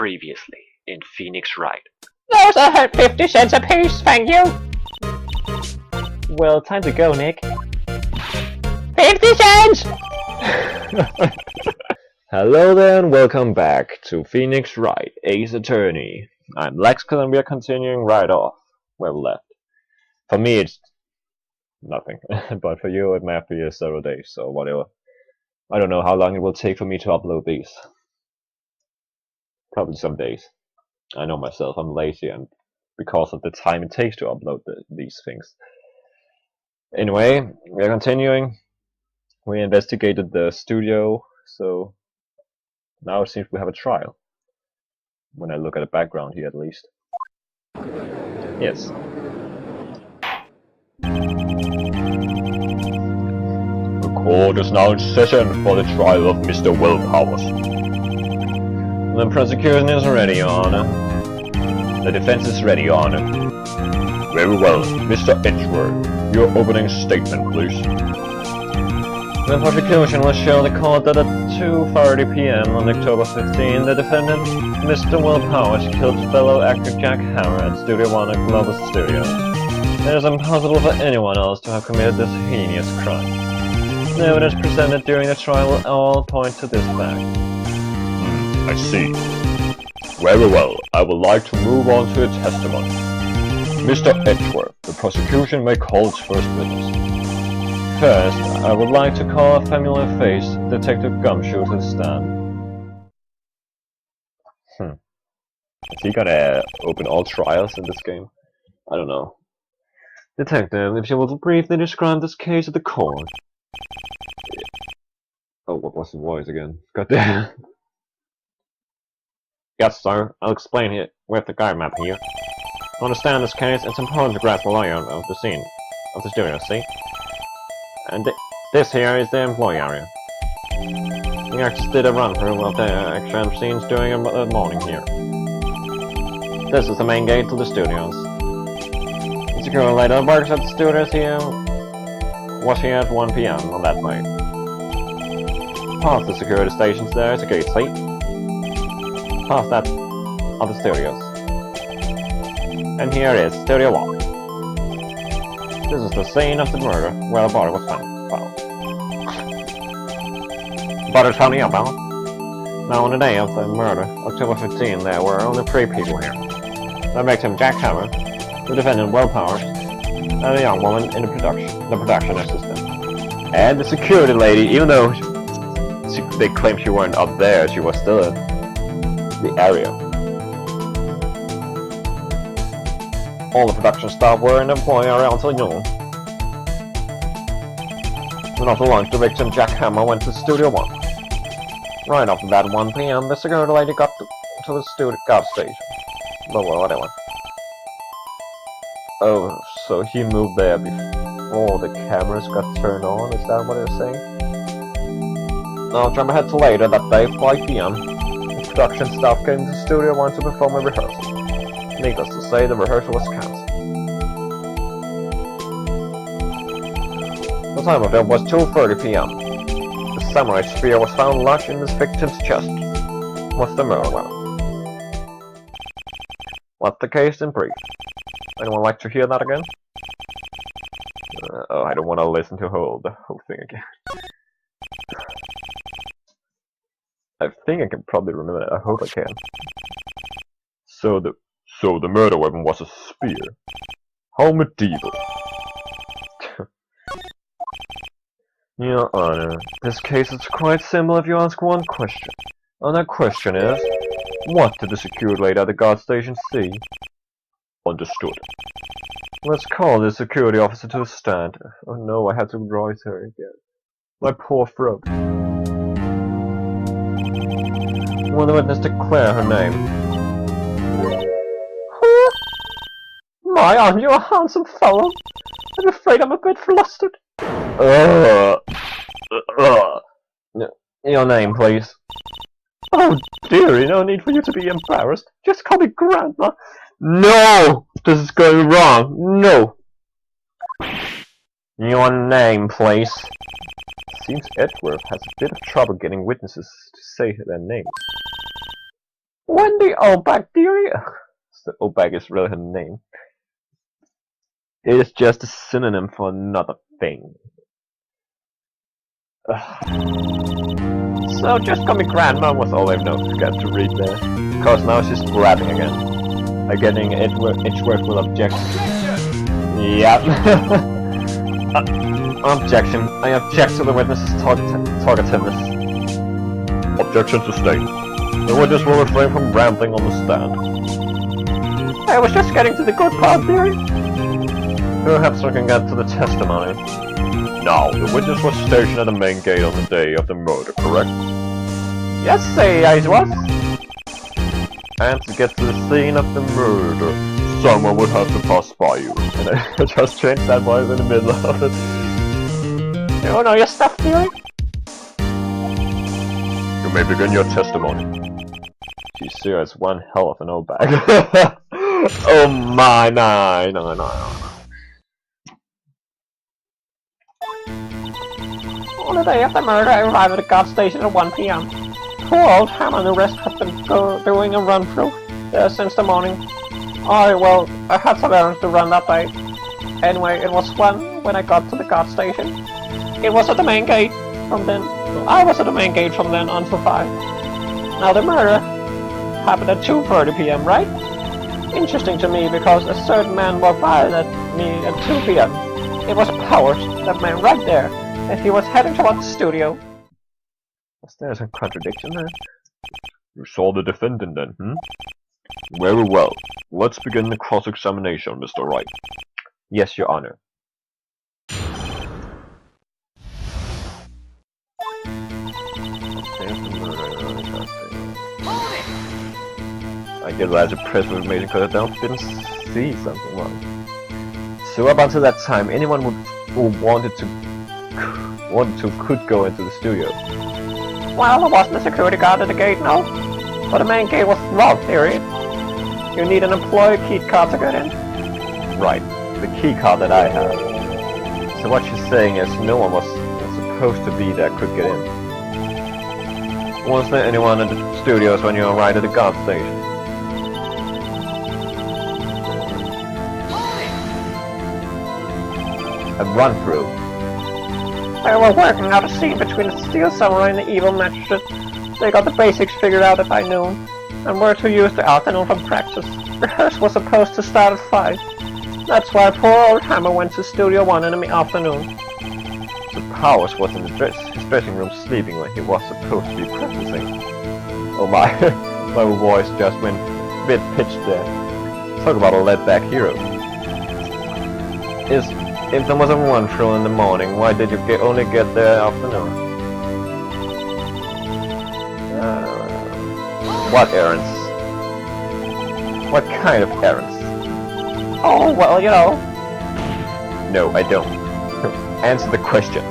Previously in Phoenix Wright. Those are 50 cents a piece, thank you! Well, time to go, Nick. 50 cents! Hello there and welcome back to Phoenix Wright, Ace Attorney. I'm Laxkel and we are continuing right off where we left. For me it's nothing, but for you it might be several days, so whatever. I don't know how long it will take for me to upload these. Probably some days. I know myself, I'm lazy and because of the time it takes to upload these things. Anyway, we are continuing. We investigated the studio, so now it seems we have a trial. When I look at the background here at least. Yes. The court is now in session for the trial of Mr. Willpowers. The prosecution is ready, Your Honor. The defense is ready, Your Honor. Very well, Mr. Edgeworth, your opening statement, please. The prosecution will show the court that at 2:30 p.m. on October 15, the defendant, Mr. Willpowers, killed fellow actor Jack Hammer at Studio One at Global Studios. It is impossible for anyone else to have committed this heinous crime. The evidence presented during the trial will all point to this fact. I see. Very well, I would like to move on to the testimony. Mr. Edgeworth, the prosecution may call its first witness. First, I would like to call a familiar face, Detective Gumshoe, to the stand. Is he gonna open all trials in this game? I don't know. Detective, if you will briefly describe this case at the court. Oh, what was the voice again? Goddamn. Yes, sir. I'll explain it with the guide map here. To understand this case, it's important to grasp the layout of the scene of the studio, see? And this here is the employee area. The actors did a run-through of the action scenes during the morning here. This is the main gate to the studios. The security lady that works at the studios here was here at 1 p.m. on that night. Past the security stations there is a gate, see? Past that of the studios. And here is Studio 1. This is the scene of the murder where the body was found. The body was found here, pal. Now on the day of the murder, October 15, there were only 3 people here. The victim, Jack Hammer, the defendant, Willpowers, and a young woman in the production assistant. And the security lady, even though they claimed she weren't up there, she was still in the area. All the production staff were in the employee area until noon. Then after lunch, the victim, Jack Hammer, went to Studio 1. Right after that, 1 p.m., the security lady got to the studio guard station. But well, whatever. Oh, so he moved there before the cameras got turned on, is that what they're saying? Now, jump ahead to later that day, 5 p.m. The production staff came to Studio 1 to perform a rehearsal. Needless to say, the rehearsal was cancelled. The time of it was 2:30 p.m. The samurai spear was found lodged in this victim's chest. What's the murder weapon? What's the case in brief? Anyone like to hear that again? Oh, I don't want to listen to the whole thing again. I think I can probably remember it. I hope I can. So the murder weapon was a spear. How medieval. Your Honor, this case is quite simple if you ask one question. And that question is, what did the security lady at the guard station see? Understood. Let's call the security officer to the stand. Oh no, I have to write her again. My poor throat. Will the witness declare her name? Huh? My, aren't you a handsome fellow? I'm afraid I'm a bit flustered. Your name, please. Oh dearie, no need for you to be embarrassed. Just call me Grandma. No! This is going wrong. No! Your name, please. Seems Edgeworth has a bit of trouble getting witnesses to say their names. When the Oldbag theory, the Oldbag is really her name, it is just a synonym for another thing. So just call me Grandma was all I've known. Got to read there. Because now she's blabbing again. Getting Edgeworth will object. Yep. Objection. I object to the witness's talkativeness. Objection sustained. The witness will refrain from rambling on the stand. I was just getting to the good part theory. Perhaps we can get to the testimony. Now, the witness was stationed at the main gate on the day of the murder, correct? Yes, I was. And to get to the scene of the murder, someone would have to pass by you. And I just changed that voice in the middle of it. You don't know your stuff, theory? You may begin your testimony. Geez, Sarah is one hell of an old bag. Oh my, no. On the day of the murder, I arrived at the guard station at 1 p.m. Poor old Hammer and the rest have been doing a run-through there since the morning. I had some errands to run that day. Anyway, it was 1 when I got to the guard station. It was at the main gate from then. I was at the main gate from then until 5. Now the murder happened at 2:30 p.m., right? Interesting to me because a certain man walked by me at 2 p.m. It was Powers, that man right there. And he was heading towards the studio. Was there some contradiction there? You saw the defendant then, Very well. Let's begin the cross-examination, Mr. Wright. Yes, Your Honor. I get as a press information because I didn't see something wrong. So up until that time, anyone who wanted to could go into the studio. Well, there wasn't a security guard at the gate, no. But the main gate was locked, period. You need an employee key card to get in. Right, the key card that I have. So what she's saying is no one was supposed to be there could get in. Was there anyone in the studios when you arrived at the guard station? A run-through. They were working out a scene between the Steel Samurai and the Evil Magistrate. They got the basics figured out at noon, and were to use the afternoon for practice. Rehearsal was supposed to start at 5. That's why poor old Hammer went to Studio 1 in the afternoon. So Powers was in his dressing room sleeping when he was supposed to be practicing. Oh my, my voice just went a bit pitched there. Talk about a let-back hero. If there was a run-through in the morning, why did you only get there afternoon? What errands? What kind of errands? Oh, well, you know. No, I don't. Answer the question.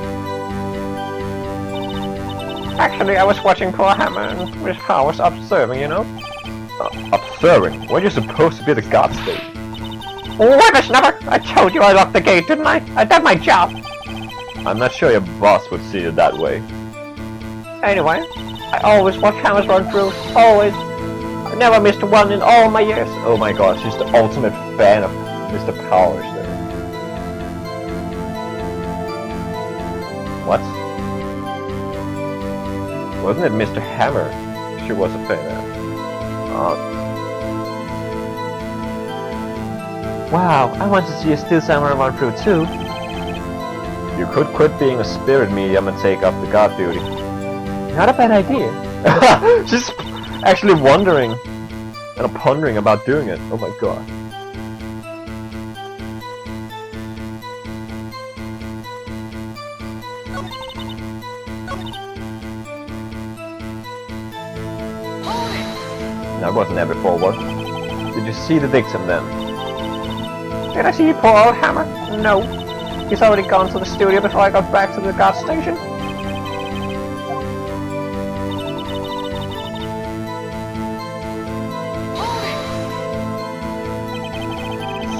Actually, I was watching poor Hammer and Miss Powers observing, you know? Observing? Were you supposed to be the guard state? Whippersnapper! I told you I locked the gate, didn't I? I did my job! I'm not sure your boss would see it that way. Anyway, I always watch Hammer's run-throughs. Always. I never missed one in all my years. Oh my god, she's the ultimate fan of Mr. Powers there. What? Wasn't it Mr. Hammer she was a fan of? Wow, I want to see a Steel Samurai run-through too. You could quit being a spirit medium and take up the god duty. Not a bad idea. She's actually wondering and pondering about doing it. Oh my god. That wasn't there before, what? Did you see the victim then? Did I see poor old Hammer? No. He's already gone to the studio before I got back to the guard station.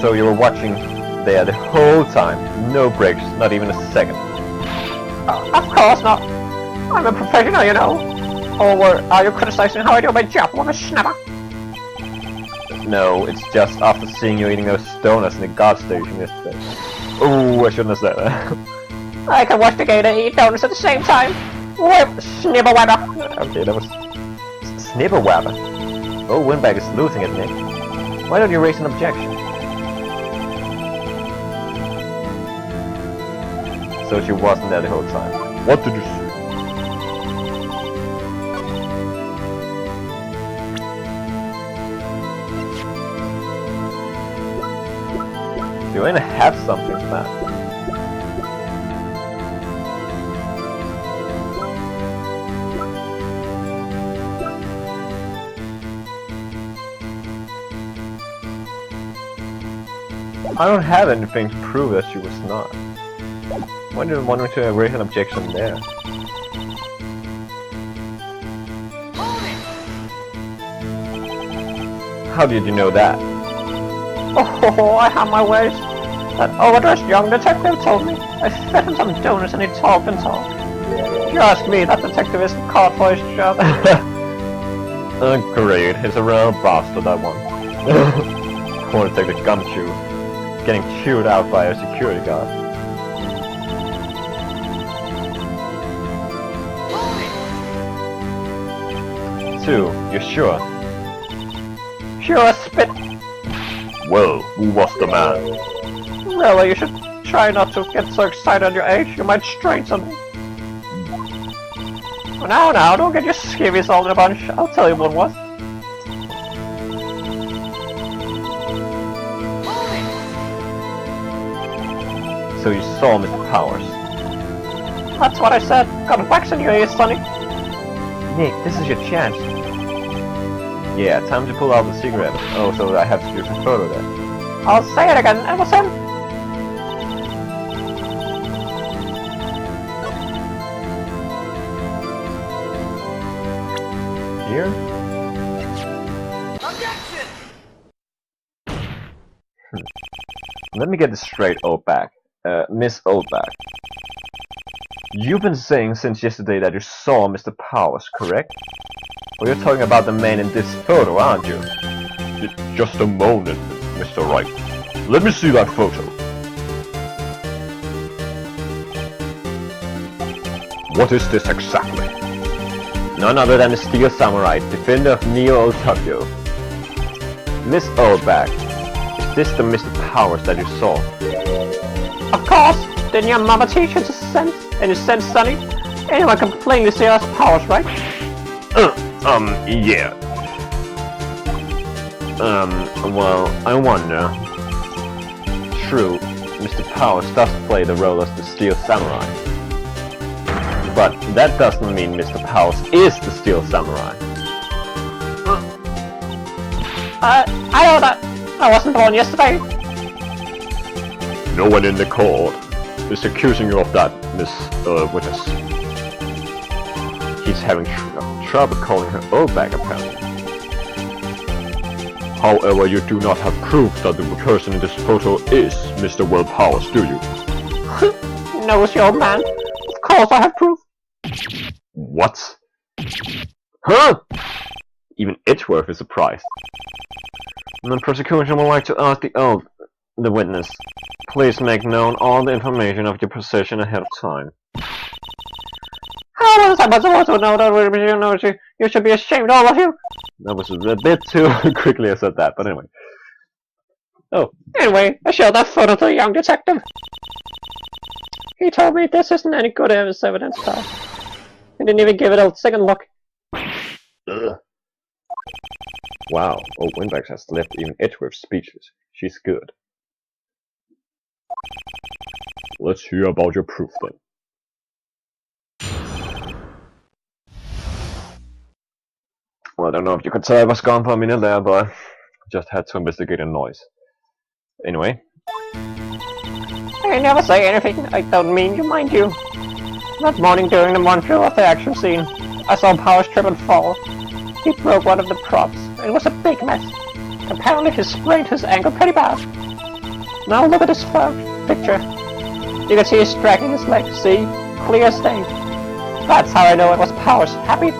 So you were watching there the whole time, no breaks, not even a second. Of course not. I'm a professional, you know. Or are you criticizing how I do my job, whippersnapper? No, it's just after seeing you eating those donuts in the gas station yesterday. Oh, I shouldn't have said that. I can watch the gator eat donuts at the same time. Whip, snibble wabber. Okay, that was... Snibble wabber. Oh, Windbag is losing it, Nick. Why don't you raise an objection? So she wasn't there the whole time. What did you say? You ain't have something, man. I don't have anything to prove that she was not. Why did you want me to raise an objection there? How did you know that? Oh, I have my ways. That overdressed young detective told me. I fed him some donuts and he talked and talked. You ask me, that detective isn't caught for his job. Great, he's a real bastard, that one. Poor Detective Gumshoe, getting chewed out by a security guard. Sue, you're sure? Sure, spit. Well, who was the man? Really, you should try not to get so excited at your age. You might strain something. Now, don't get your skivvies all in a bunch. I'll tell you what it was. So you saw Mr. Powers? That's what I said. Got wax in your ears, Sonny. Nick, this is your chance. Yeah, time to pull out the cigarette. Oh, so I have to use a photo then. I'll say it again. It was him. Here? Objection! Let me get this straight, Oldbag. Miss Oldbag. You've been saying since yesterday that you saw Mr. Powers, correct? Well, you're talking about the man in this photo, aren't you? Just a moment, Mr. Wright. Let me see that photo. What is this exactly? None other than the Steel Samurai, defender of Neo Tokyo. Miss Oldbag, is this the Mr. Powers that you saw? Of course. Didn't your mama teach you to sense? And you sense, Sonny? Anyone can plainly see us Powers, right? Yeah. Well, I wonder. True, Mr. Powers does play the role as the Steel Samurai. But that doesn't mean Mr. Powers is the Steel Samurai. I know that. I wasn't born yesterday. No one in the court is accusing you of that, Miss Witness. He's having trouble calling her Oldbag, apparently. However, you do not have proof that the person in this photo is Mr. Will Powers, do you? No, it's your old man. Of course I have proof. What? Huh? Even Edgeworth is surprised. And the prosecution would like to ask the witness, please make known all the information of your possession ahead of time. How was I supposed to know that you should be ashamed, all of you? That was a bit too quickly I said that, but anyway. Oh. Anyway, I showed that photo to the young detective. He told me this isn't any good evidence, pal. He didn't even give it a second look. Ugh. Wow, old Windbag has left even Edgeworth speechless. She's good. Let's hear about your proof then. Well, I don't know if you could tell I was gone for a minute there, but just had to investigate a noise. Anyway. I never say anything. I don't mean you, mind you. That morning during the run-through of the action scene, I saw Powers trip and fall. He broke one of the props. It was a big mess. Apparently he sprained his ankle pretty bad. Now look at this picture. You can see he's dragging his leg. See? Clear as day. That's how I know it was Powers. Happy?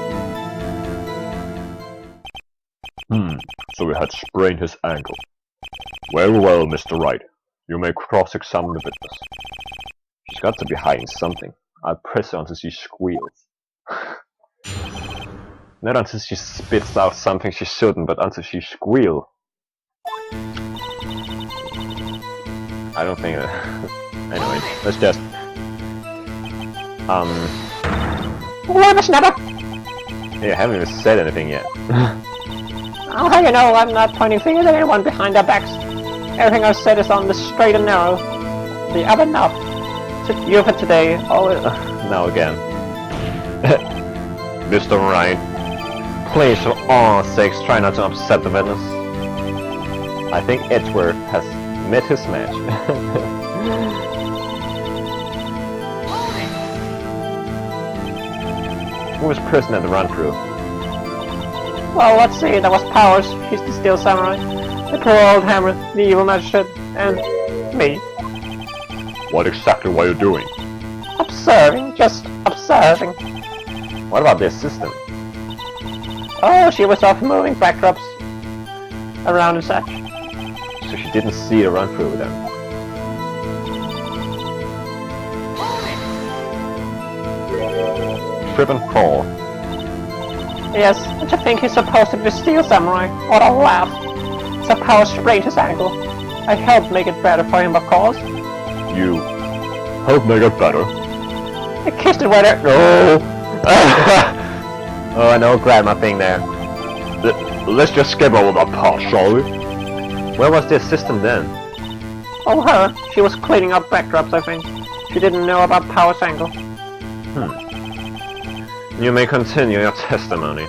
so he had sprained his ankle. Very well, Mr. Wright. You may cross-examine the witness. She's got to be hiding something. I'll press her until she squeals. Not until she spits out something she shouldn't, but until she squeals. I don't think that... Anyway, let's just... Whippersnapper! Yeah, I haven't even said anything yet. I'll have you know I'm not pointing fingers at anyone behind their backs. Everything I've said is on the straight and narrow. The other knob. You for today, always... Now again. Mr. Wright, please, for all sakes, try not to upset the witness. I think Edgeworth has met his match. Who was present at the run-through? Well, let's see, that was Powers, he's the Steel Samurai, the poor old Hammer, the evil magistrate, and me. What exactly were you doing? Observing, just observing. What about the assistant? Oh, she was off moving backdrops around and such. So she didn't see the run-through then? Trip and fall. Yes, don't you think he's supposed to be the Steel Samurai? What a laugh. So Powers sprained his ankle. I helped make it better for him, of course. You helped make it better? I kissed it with her. No! Oh, I know, grab my thing there. Let's just skip over that part, shall we? Where was the assistant then? Oh, her. She was cleaning up backdrops, I think. She didn't know about Powers' ankle. You may continue your testimony.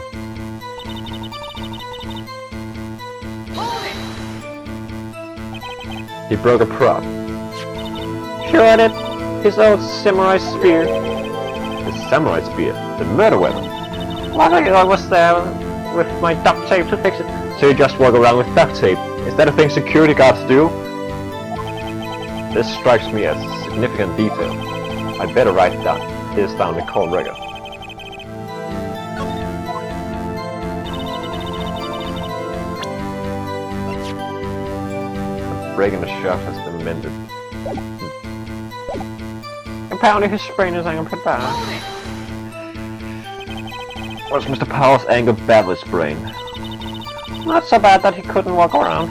He broke a prop. Sure I did. His old samurai spear. His samurai spear? The murder weapon? Well, I was there with my duct tape to fix it. So you just walk around with duct tape? Is that a thing security guards do? This strikes me as a significant detail. I'd better write this down in cold record. The break in the shaft has been mended. Apparently his sprain is ankle pretty bad. Was Mr. Powers' ankle badly sprained? Not so bad that he couldn't walk around.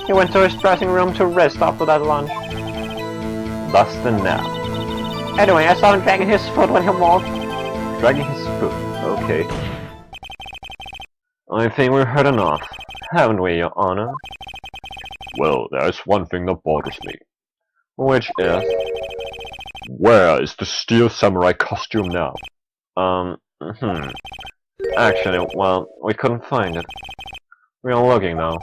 He went to his dressing room to rest after that lunch. Thus the nap. Anyway, I saw him dragging his foot when he walked. Dragging his foot. Okay. I think we've heard enough, haven't we, Your Honor? Well, there's one thing that bothers me. Which is... Where is the Steel Samurai costume now? Actually, well, we couldn't find it. We are looking now.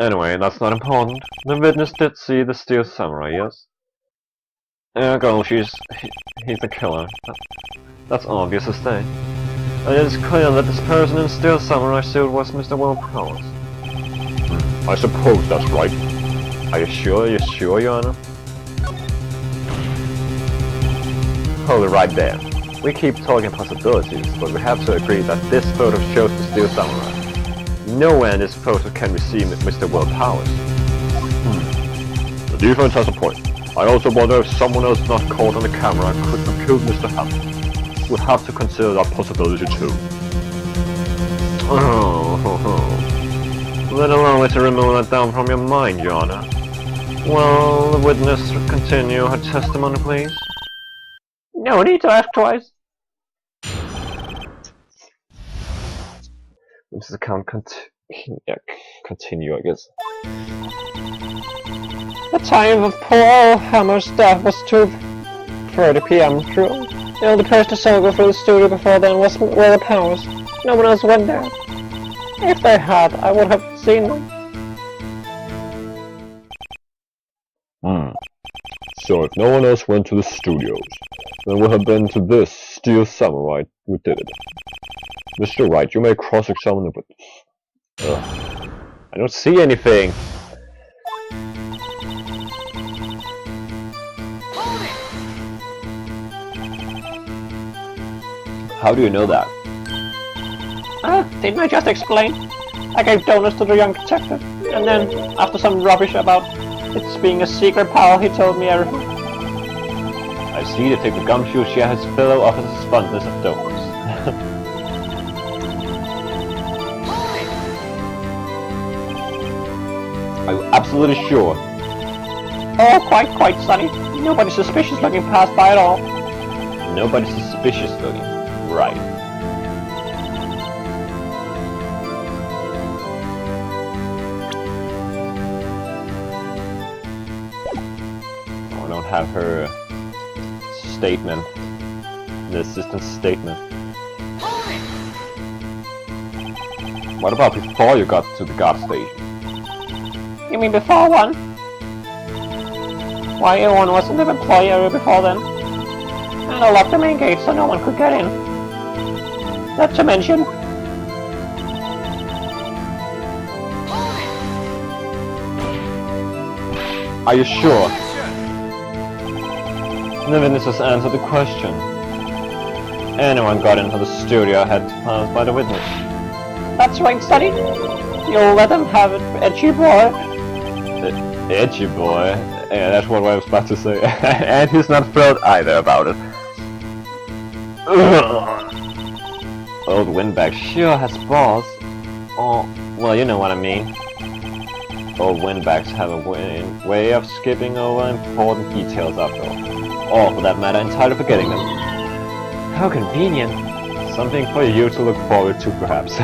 Anyway, that's not important. The witness did see the Steel Samurai, yes? Ergo, he's the killer. That's obvious as day. And it is clear that this person in Steel Samurai suit was Mr. Will Powers. I suppose that's right. Are you sure, Your Honor? Hold it right there. We keep talking possibilities, but we have to agree that this photo shows the Steel Samurai. Nowhere in this photo can we see Mr. Will Powers. The defense has a point. I also wonder if someone else not caught on the camera could have killed Mr. Hammond. We'll have to consider that possibility too. Let allow me to remove that down from your mind, Your Honor. Well, the witness will continue her testimony, please. No need to ask twice. This is account continue, I guess. The time of poor Hammer's death was 2:30 p.m. True. The only person to saw go through the studio before then was Will Powers. No one else went there. If they had, I would have seen them. So if no one else went to the studios, then we'll have been to this Steel Samurai who did it. Mr. Wright, you may cross-examine the witness. I don't see anything. How do you know that? Didn't I just explain? I gave donuts to the young detective, and then, after some rubbish about its being a secret power, he told me everything. I see Detective Gumshoe share his fellow officer's fondness of donuts. Are you absolutely sure? Oh, quite, Sonny. Nobody's suspicious looking past by at all. Nobody's suspicious looking. Right. Oh, I don't have her statement. The assistant's statement. What about before you got to the guard station? You mean before one? Why, everyone was in the employee area before then. And I locked the main gate so no one could get in. Not to mention... Are you sure? The witnesses answered the question. Anyone got into the studio had to pass by the witness. That's right, Sonny. You'll let them have it, Edgey-Boy. Edgey-Boy? Yeah, that's what I was about to say. And he's not thrilled either about it. Old Windbag sure has balls. Oh, well, you know what I mean. Old Windbags have a way of skipping over important details after all. Or, for that matter, entirely forgetting them. How convenient. Something for you to look forward to, perhaps.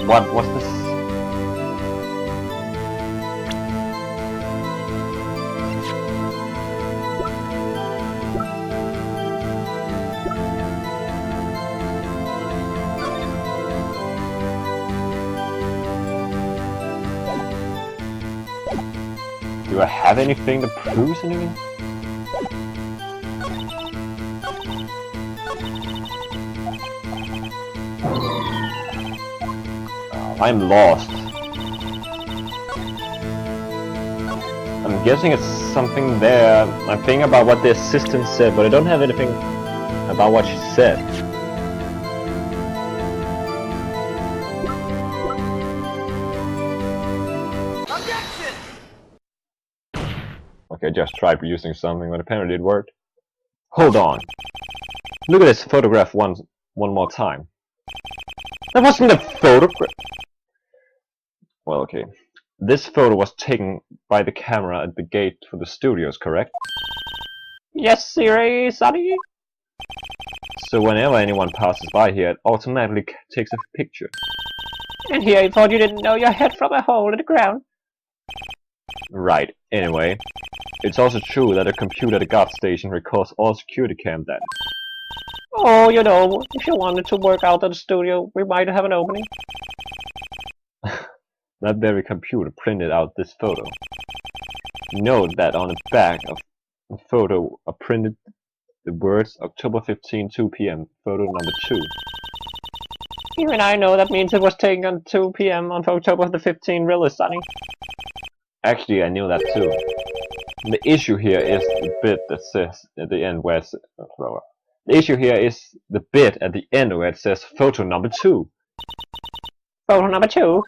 What was this? Do I have anything that proves anything? I'm lost. I'm guessing it's something there. I'm thinking about what the assistant said, but I don't have anything about what she said. Objection! Okay, I just tried using something, but apparently it worked. Hold on. Look at this photograph one more time. That wasn't a photograph. Well, okay. This photo was taken by the camera at the gate for the studios, correct? Yes, sir, Sonny. So whenever anyone passes by here, it automatically takes a picture. And here I thought you didn't know your head from a hole in the ground. Right. Anyway, it's also true that a computer at the guard station records all security cam data. Oh, you know, if you wanted to work out at the studio, we might have an opening. That very computer printed out this photo. Note that on the back of the photo are printed the words October 15, 2 p.m. Photo number 2. Even I know that means it was taken on 2 p.m. on October the 15th, really, Sonny. Actually, I knew that too. The issue here is the bit that says at the end where it's... The issue here is the bit at the end where it says photo number 2. Photo number 2?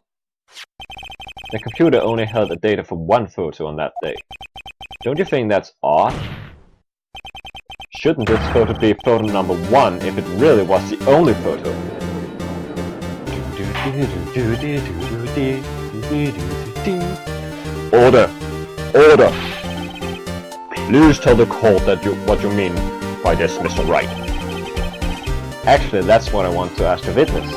The computer only held the data for one photo on that day. Don't you think that's odd? Shouldn't this photo be photo number 1 if it really was the only photo? Order! Order! Please tell the court that what you mean by this, Mr. Wright. Actually, that's what I want to ask the witness.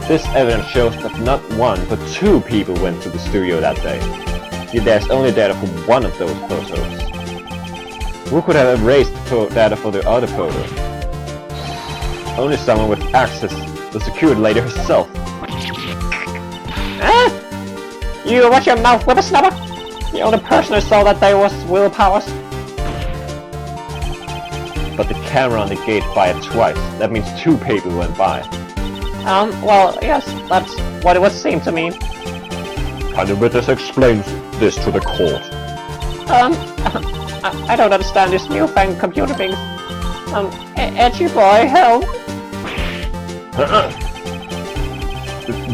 This evidence shows that not one, but 2 people went to the studio that day. Yet there's only data for one of those photos. Who could have erased data for the other photo? Only someone with access, the security lady herself. You watch your mouth, whippersnapper! The only person I saw that day was Will Powers. But the camera on the gate fired twice. That means 2 people went by. Well, yes, that's what it would seem to me. Can the witness explain this to the court? I don't understand this newfangled computer thing. Edgey-Boy, help!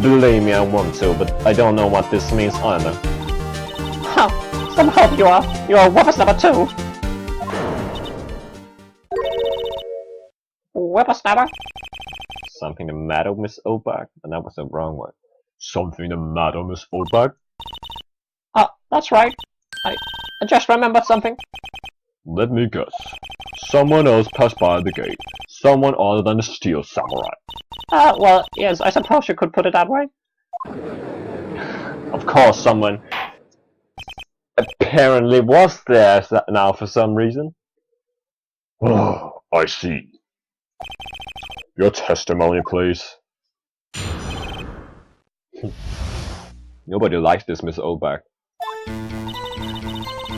Believe me, I want to, but I don't know what this means either. Huh, some hope you are. You're whippersnapper too. Whippersnapper? Something the matter, Miss Oldbag? And that was the wrong one. Something the matter, Miss Oldbag? That's right. I just remembered something. Let me guess. Someone else passed by the gate. Someone other than the Steel Samurai. Well, yes, I suppose you could put it that way. Of course, someone apparently was there now for some reason. Oh, I see. Your testimony, please. Nobody likes this, Miss Oldbag.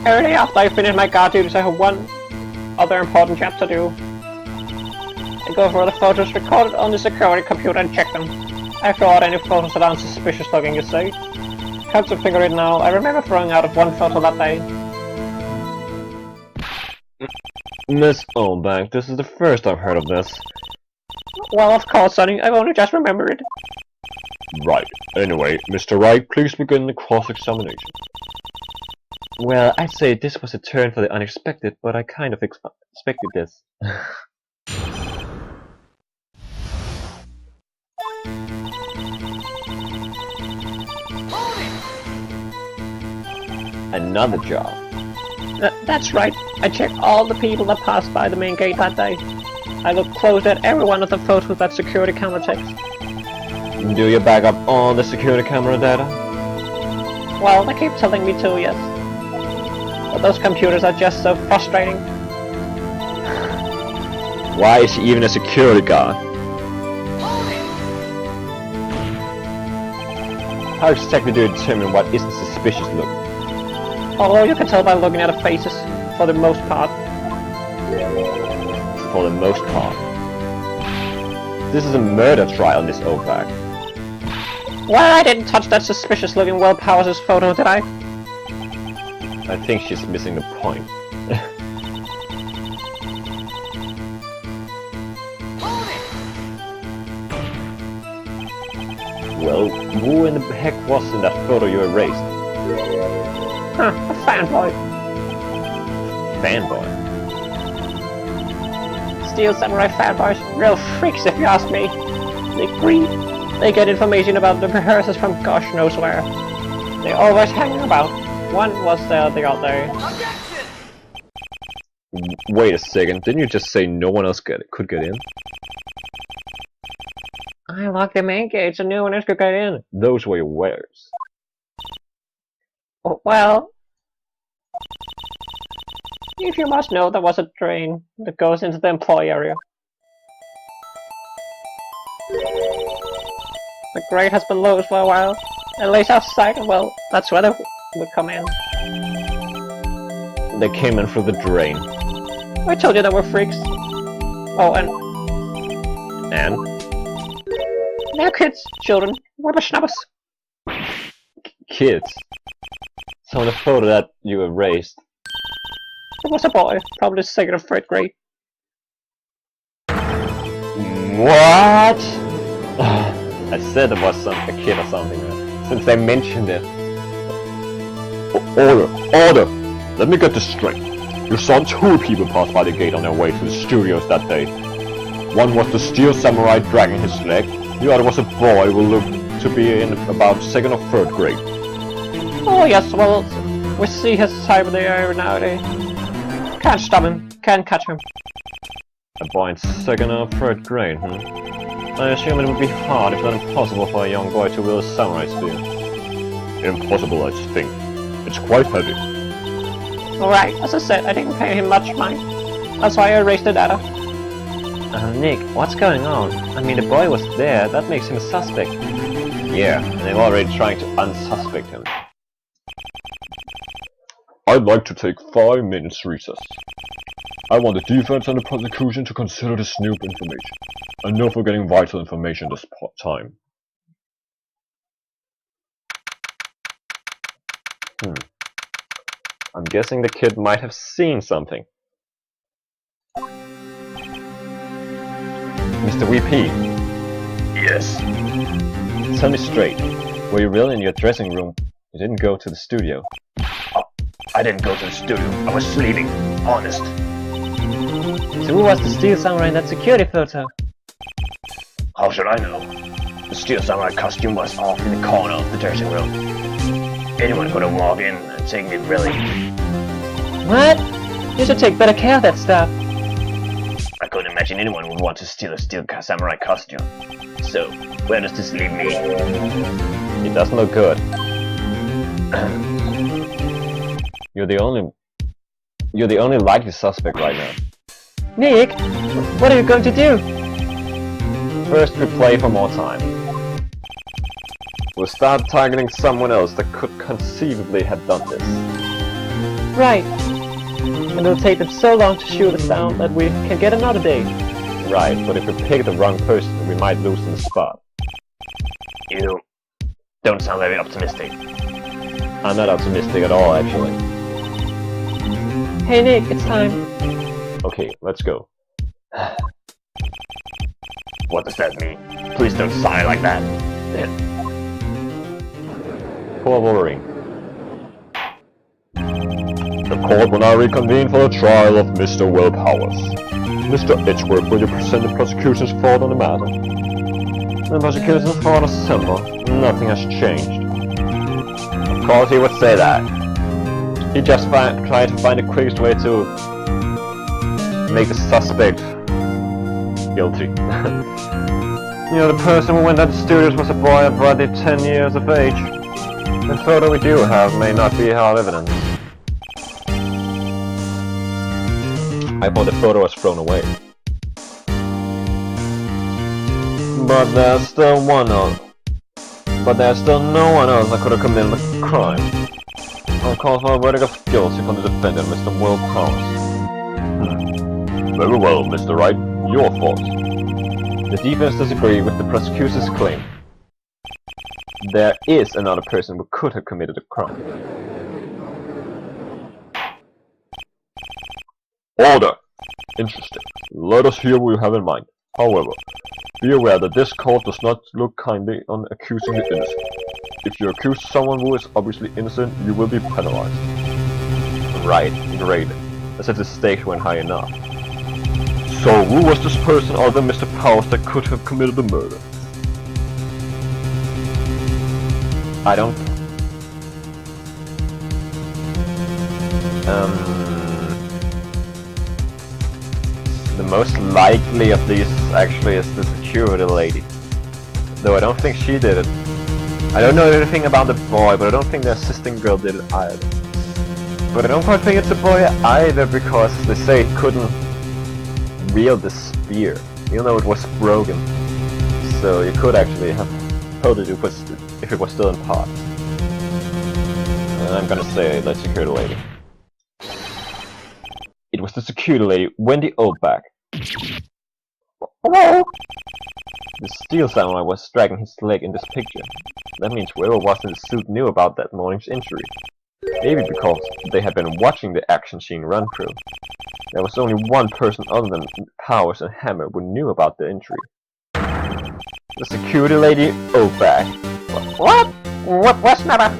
Early after I finish my guard duties, I have one other important job to do. I go over the photos recorded on the security computer and check them. I throw out any photos that aren't suspicious looking, you see. Come to figure it now, I remember throwing out one photo that day. Miss Oldbag, this is the first I've heard of this. Well, of course, Sonny, I've only just remembered it. Right. Anyway, Mr. Wright, please begin the cross-examination. Well, I'd say this was a turn for the unexpected, but I kind of expected this. Another job. That's right. I checked all the people that passed by the main gate that day. I looked close at every one of the photos that security camera takes. Do you back up all the security camera data? Well, they keep telling me to, yes. But those computers are just so frustrating. Why is she even a security guard? How exactly do you determine what isn't suspicious looking? Although you can tell by looking at the faces, for the most part. For the most part. This is a murder trial, Miss Oldbag. Well, I didn't touch that suspicious looking Will Powers' photo, did I? I think she's missing the point. Well, who in the heck was in that photo you erased? Huh, a fanboy. Fanboy? Steel Samurai fanboys, real freaks if you ask me. They greed. They get information about the rehearsals from gosh knows where. They always hang about. One was there the other day. Objection! Wait a second, didn't you just say no one else could get in? I locked the main gate so no one else could get in. Those were your wares. Oh, well, if you must know, there was a drain that goes into the employee area. The grate has been closed for a while. At least outside, well, that's where they would come in. They came in through the drain. I told you they were freaks. Oh, and And? they're kids, children, whippersnappers. Kids. So in the photo that you erased, It was a boy, probably second or third grade. what? I said it was a kid or something, since they mentioned it. Order! Order! Let me get this straight. You saw two people pass by the gate on their way to the studios that day. One was the Steel Samurai dragging his leg, the other was a boy who looked to be in about second or third grade. Oh yes, well, we see his time of the air nowadays. Can't stop him, can't catch him. A boy in second or third grade, I assume it would be hard, if not impossible, for a young boy to wield a samurai spear. Impossible, I think. It's quite heavy. Alright, as I said, I didn't pay him much mind. That's why I erased the data. Nick, what's going on? I mean, the boy was there, that makes him a suspect. Yeah, and they're already trying to unsuspect him. I'd like to take 5 minutes recess. I want the defense and the prosecution to consider the snoop information, and no forgetting vital information this time. I'm guessing the kid might have seen something. Mr. VP, Yes. tell me straight. Were you really in your dressing room? You didn't go to the studio. I didn't go to the studio. I was sleeping. Honest. So who was the Steel Samurai in that security photo? How should I know? The Steel Samurai costume was off in the corner of the dressing room. Anyone could have walked in and taken it really. What? You should take better care of that stuff. I couldn't imagine anyone would want to steal a Steel Samurai costume. So, where does this leave me? It doesn't look good. You're the only likely suspect right now. Nick, what are you going to do? First, we play for more time. We'll start targeting someone else that could conceivably have done this. Right. And it'll take them so long to shoot us down that we can get another day. Right, but if we pick the wrong person, we might lose in the spot. You don't sound very optimistic. I'm not optimistic at all, actually. Hey Nick, it's time. Okay, let's go. What does that mean? Please don't sigh like that. Poor Wolverine. The court will now reconvene for the trial of Mr. Will Powers. Mr. Edgeworth, will you present the prosecution's thought on the matter? The prosecution's thought is simple. Nothing has changed. Of course he would say that. He just tried to find the quickest way to make the suspect guilty. You know, the person who went to the studios was a boy about 10 years of age. The photo we do have may not be hard evidence. I thought the photo was thrown away. But there's still no one else that could have committed the crime. I'll call for a verdict of guilty for the defendant, Mr. Will Powers. Very well, Mr. Wright. Your thoughts. The defense disagrees with the prosecution's claim. There is another person who could have committed the crime. Order! Interesting. Let us hear what you have in mind. However, be aware that this court does not look kindly on accusing the innocent. If you accuse someone who is obviously innocent, you will be penalized. Right, great. As if the stakes weren't high enough. So, who was this person other than Mr. Powers that could have committed the murder? I don't... The most likely of these actually is the security lady. Though I don't think she did it. I don't know anything about the boy, but I don't think the assistant girl did it either. But I don't quite think it's a boy either, because they say he couldn't wield the spear, even though it was broken. So you could actually have told it if it was still in parts. And I'm gonna say the security lady. It was the security lady, Wendy Oldbag. Hello? The Steel Samurai was dragging his leg in this picture. That means whoever was in the suit knew about that morning's injury. Maybe because they had been watching the action scene run through. There was only one person other than Powers and Hammer who knew about the injury. The security lady, Oldbag. What? What's the matter?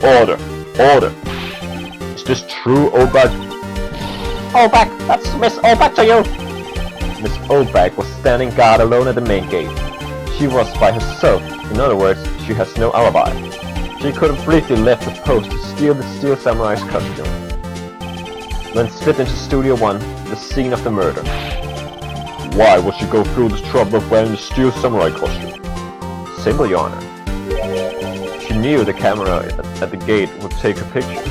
Order! Order! Is this true, Oldbag? Oldbag, that's Miss Oldbag to you. Miss Oldbag was standing guard alone at the main gate. She was by herself. In other words, she has no alibi. She could have briefly left the post to steal the Steel Samurai's costume. Then slipped into Studio 1, the scene of the murder. Why would she go through the trouble of wearing the Steel Samurai costume? Simple, Your Honor. She knew the camera at the gate would take her picture.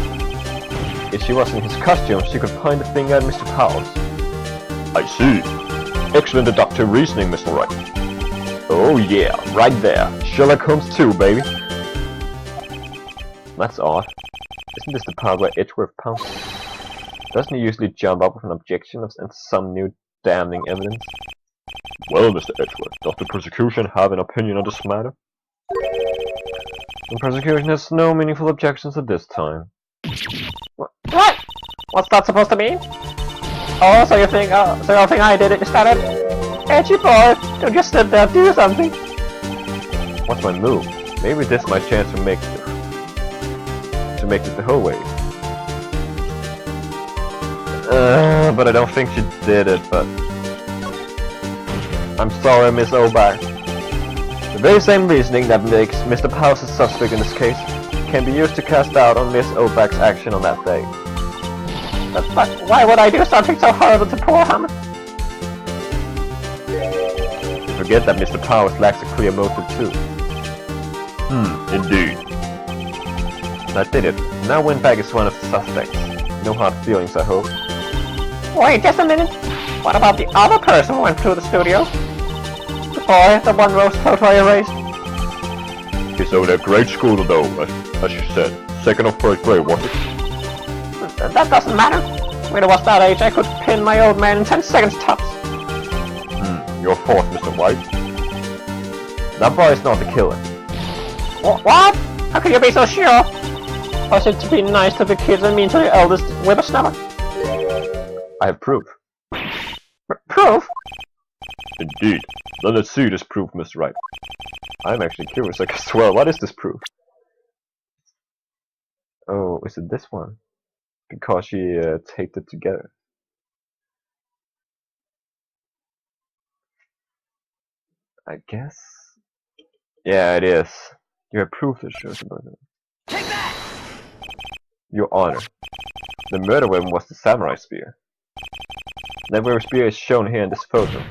If she was in his costume, she could point the finger at Mr. Powers. I see. Excellent deductive reasoning, Mr. Wright. Oh yeah, right there. Sherlock Holmes 2, baby. That's odd. Isn't this the part where Edgeworth pounces? Doesn't he usually jump up with an objection and some new damning evidence? Well, Mr. Edgeworth, does the prosecution have an opinion on this matter? The prosecution has no meaningful objections at this time. What? What's that supposed to mean? Oh, so you think I did it instead of Edgey-Boy? Don't just sit there, do something. What's my move? Maybe this is my chance to make it the whole way. But I don't think she did it, but... I'm sorry, Miss Oldbag. The very same reasoning that makes Mr. Powers a suspect in this case can be used to cast doubt on Miss Oldbag's action on that day. But why would I do something so horrible to poor Hammer? You forget that Mr. Powers lacks a clear motive too. Indeed. That did it. Now Windbag is one of the suspects. No hard feelings, I hope. Wait just a minute. What about the other person who went through the studio? The boy, the one Rose totally erased. He's over at grade school though, as you said. Second or third grade, was it? That doesn't matter. When I was that age, I could pin my old man in 10 seconds tops. Your fault, Mr. White. That boy is not the killer. What? How can you be so sure? Or is it to be nice to the kids and mean to the eldest whippersnapper? I have proof. Proof? Indeed. Then let's see this proof, Mr. Wright. I'm actually curious, like, as well. What is this proof? Oh, is it this one? Because she taped it together. I guess. Yeah, it is. You have proof that shows about it. Take that! Your Honor, the murder weapon was the samurai spear. That very spear is shown here in this photo.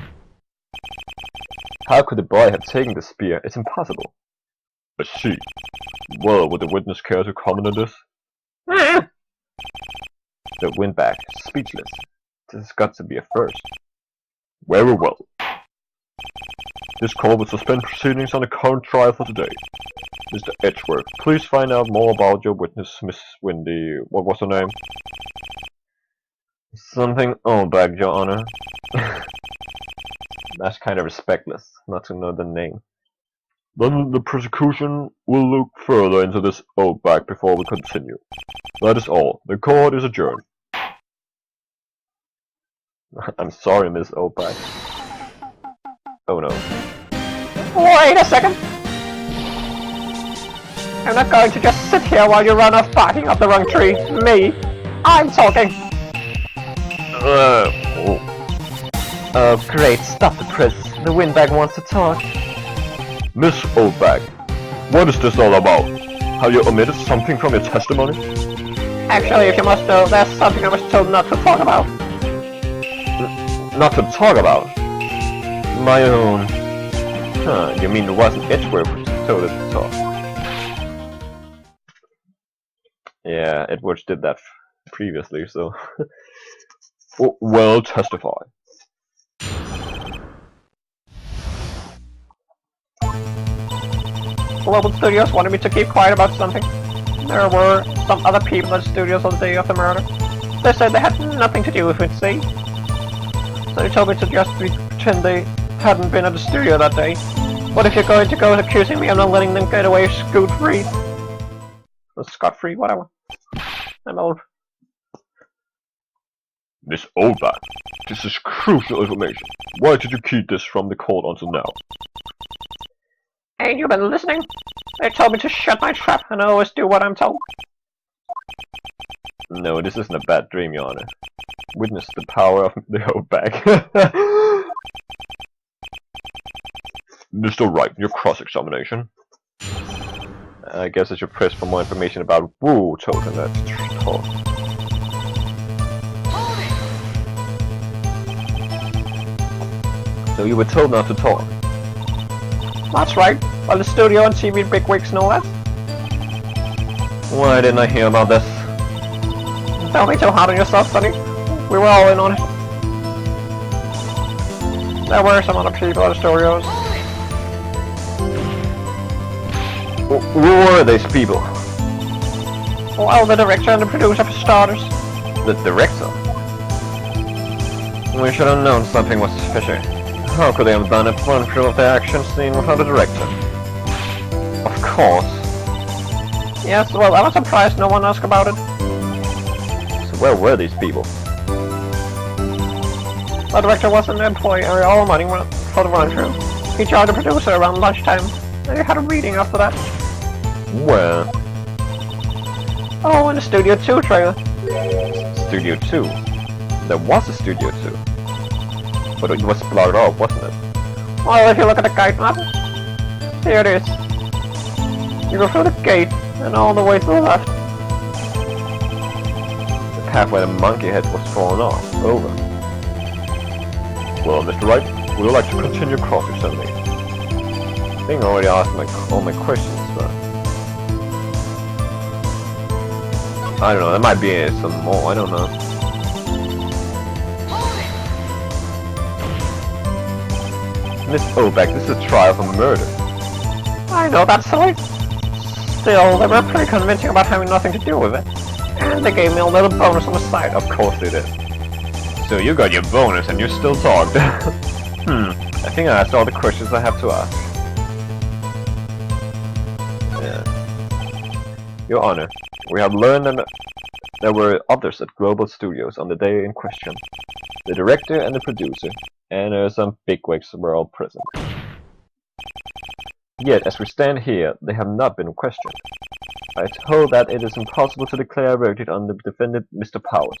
How could the boy have taken the spear? It's impossible. I see. Well, would the witness care to comment on this? The Windbag, speechless. This has got to be a first. Very well. This court will suspend proceedings on the current trial for today. Mr. Edgeworth, please find out more about your witness, Miss Windy. What was her name? Something Oldbag, Your Honor. That's kind of respectless, not to know the name. Then the prosecution will look further into this Oldbag before we continue. That is all. The court is adjourned. I'm sorry, Miss Oldbag. Oh no. Wait a second! I'm not going to just sit here while you run off barking up the wrong tree. Me! I'm talking! Oh, great. Stop the press. The Windbag wants to talk. Miss Oldbag, what is this all about? Have you omitted something from your testimony? Actually, if you must know, there's something I was told not to talk about. Not to talk about? My own... Huh, you mean it wasn't Edgeworth who told us to talk? Yeah, Edgeworth did that previously, so... Well, testify. Global Studios wanted me to keep quiet about something. There were some other people at the studios on the day of the murder. They said they had nothing to do with it, see? So they told me to just pretend they hadn't been at the studio that day. What if you're going to go accusing me of not letting them get away scot-free? Or scot-free, whatever. I'm old. Miss Oldbag, this is crucial information. Why did you keep this from the court until now? Ain't you been listening? They told me to shut my trap and always do what I'm told. No, this isn't a bad dream, Your Honor. Witness the power of the Oldbag. Mr. Wright, your cross-examination. I guess I should press for more information about Wu told him that talk. So you were told not to talk? That's right. Well, the studio and TV bigwigs know that. Why didn't I hear about this? Don't be too hard on yourself, Sonny. We were all in on it. There were some other people at the studios. Who were these people? Well, the director and the producer for starters. The director? We should have known something was fishy. How could they have done a run-through of the action scene without a director? Of course. Yes, well, I was surprised no one asked about it. So where were these people? The director was an employee all morning for the run-through. He joined the producer around lunchtime, and he had a reading after that. Where? Oh, in the Studio 2 trailer. Studio 2? There was a Studio 2. But it was blurred off, wasn't it? Well, if you look at the guide map, here it is. You go through the gate, and all the way to the left. The path where the monkey head was fallen off. Over. Well, Mr. Wright, would you like to continue cross-examining? I think I already asked all my questions, but... I don't know, there might be some more, I don't know. Miss Oldbag, this is a trial for murder. I know that's silly. Still, they were pretty convincing about having nothing to do with it. And they gave me a little bonus on the side. Of course they did. So you got your bonus and you still talked. I think I asked all the questions I have to ask. Yeah. Your Honor, we have learned that there were others at Global Studios on the day in question. The director and the producer, and some bigwigs were all present. Yet, as we stand here, they have not been questioned. I hold that it is impossible to declare a verdict on the defendant, Mr. Powers.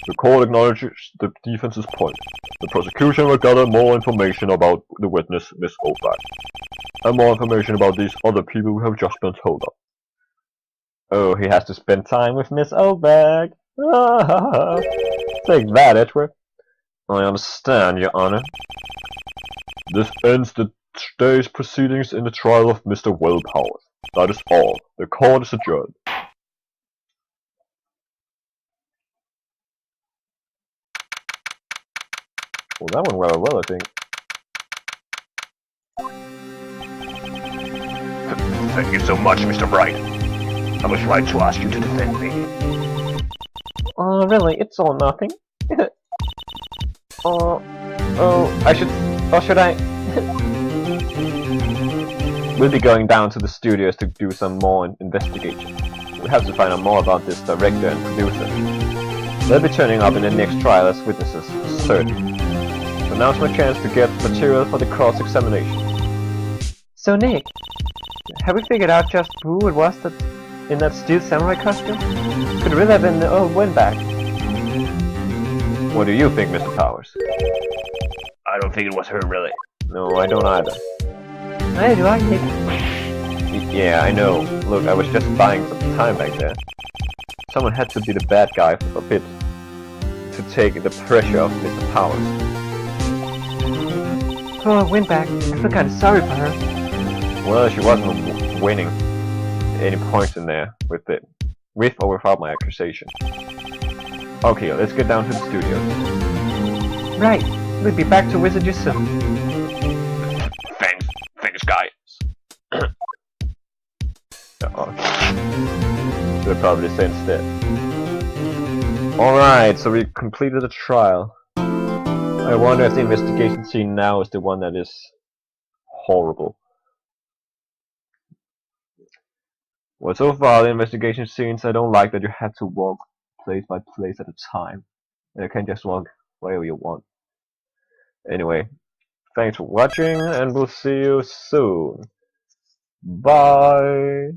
The court acknowledges the defense's point. The prosecution will gather more information about the witness, Miss Oldbag, and more information about these other people who have just been told of. Oh, he has to spend time with Miss Oldbag. Take that, Edgeworth. I understand, Your Honor. This ends today's proceedings in the trial of Mr. Will Powers. That is all. The court is adjourned. Well, that went rather well, I think. Thank you so much, Mr. Wright. I was right to ask you to defend me. Really, it's all nothing. Should I? We'll be going down to the studios to do some more investigation. We have to find out more about this director and producer. They'll be turning up in the next trial as witnesses, certain. So now's my chance to get material for the cross-examination. So Nick, have we figured out just who it was that in that steel samurai costume? Could really have been the old Windbag. What do you think, Mr. Powers? I don't think it was her, really. No, I don't either. Hey, do I, Nick? Yeah, I know. Look, I was just buying some time back there. Someone had to be the bad guy for a bit to take the pressure off Mr. Powers. Poor Windbag. I feel kind of sorry for her. Well, she wasn't winning any points in there with or without my accusation. Okay, let's get down to the studios. Right. We'll be back to visit you soon. Thanks, guys. They'll probably say instead. Alright, so we completed the trial. I wonder if the investigation scene now is the one that is horrible. Well, so far the investigation scenes, I don't like that you have to walk place by place at a time. And you can't just walk wherever you want. Anyway, thanks for watching, and we'll see you soon. Bye!